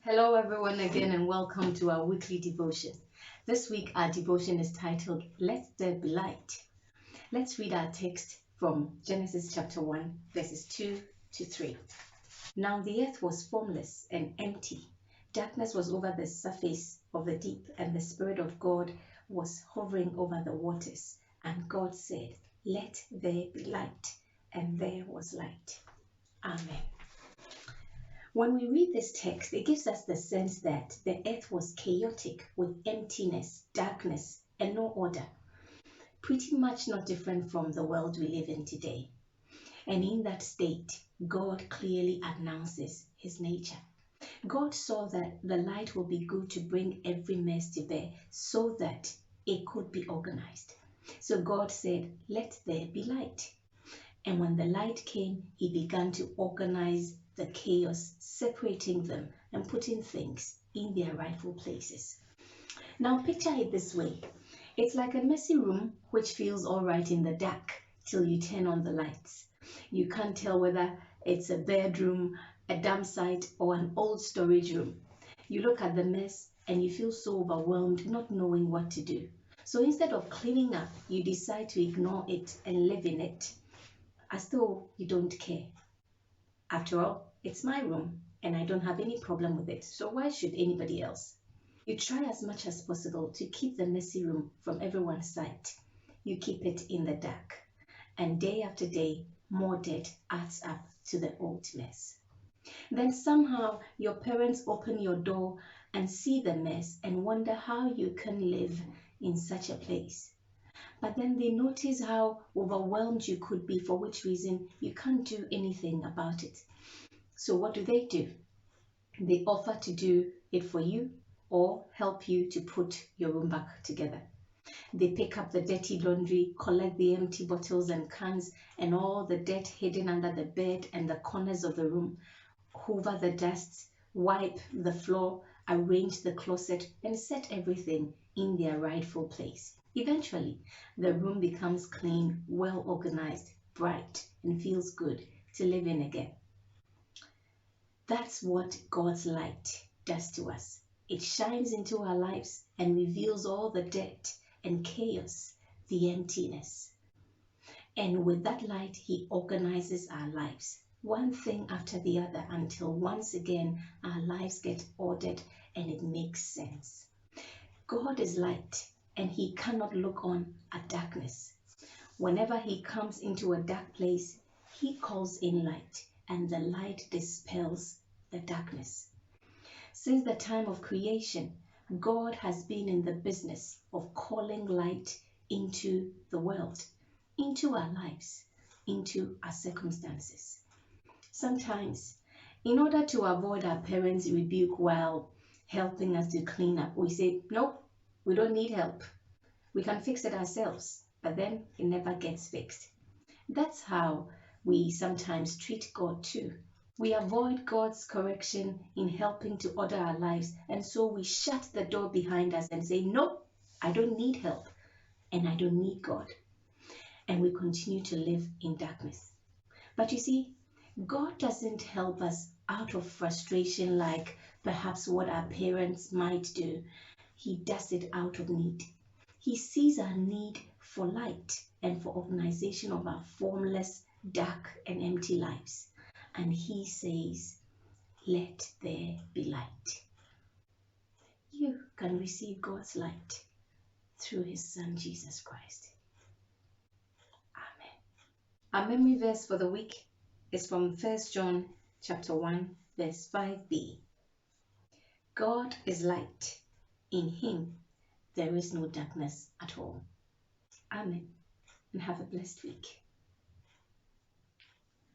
Hello everyone again and welcome to our weekly devotion. This week our devotion is titled, Let There Be Light. Let's read our text from Genesis chapter 1 verses 2 to 3. Now the earth was formless and empty. Darkness was over the surface of the deep, and the Spirit of God was hovering over the waters. And God said, Let there be light. And there was light. Amen. When we read this text, it gives us the sense that the earth was chaotic with emptiness, darkness, and no order. Pretty much not different from the world we live in today. And in that state, God clearly announces his nature. God saw that the light would be good to bring every mess to bear so that it could be organized. So God said, Let there be light. And when the light came, he began to organize the chaos, separating them and putting things in their rightful places. Now picture it this way. It's like a messy room which feels all right in the dark till you turn on the lights. You can't tell whether it's a bedroom, a dump site, or an old storage room. You look at the mess and you feel so overwhelmed, not knowing what to do. So instead of cleaning up, you decide to ignore it and live in it, as though you don't care. After all, it's my room and I don't have any problem with it, so why should anybody else? You try as much as possible to keep the messy room from everyone's sight. You keep it in the dark, and day after day, more dirt adds up to the old mess. Then somehow your parents open your door and see the mess and wonder how you can live in such a place. But then they notice how overwhelmed you could be, for which reason you can't do anything about it. So what do? They offer to do it for you or help you to put your room back together. They pick up the dirty laundry, collect the empty bottles and cans and all the dirt hidden under the bed and the corners of the room, hoover the dust, wipe the floor, arrange the closet, and set everything in their rightful place. Eventually, the room becomes clean, well organized, bright, and feels good to live in again. That's what God's light does to us. It shines into our lives and reveals all the dirt and chaos, the emptiness. And with that light, he organizes our lives, one thing after the other, until once again our lives get ordered and it makes sense. God is light, and he cannot look on at darkness. Whenever he comes into a dark place, he calls in light, and the light dispels the darkness. Since the time of creation, God has been in the business of calling light into the world, into our lives, into our circumstances. Sometimes, in order to avoid our parents' rebuke while helping us to clean up, we say, nope, we don't need help. We can fix it ourselves, but then it never gets fixed. That's how we sometimes treat God too. We avoid God's correction in helping to order our lives, and so we shut the door behind us and say, nope, I don't need help, and I don't need God. And we continue to live in darkness. But you see, God doesn't help us out of frustration like perhaps what our parents might do. He does it out of need. He sees our need for light and for organization of our formless, dark, and empty lives. And he says, let there be light. You can receive God's light through his Son, Jesus Christ. Amen. Our memory verse for the week is from 1 John chapter 1, verse 5b. God is light. In him there is no darkness at all. Amen. And have a blessed week.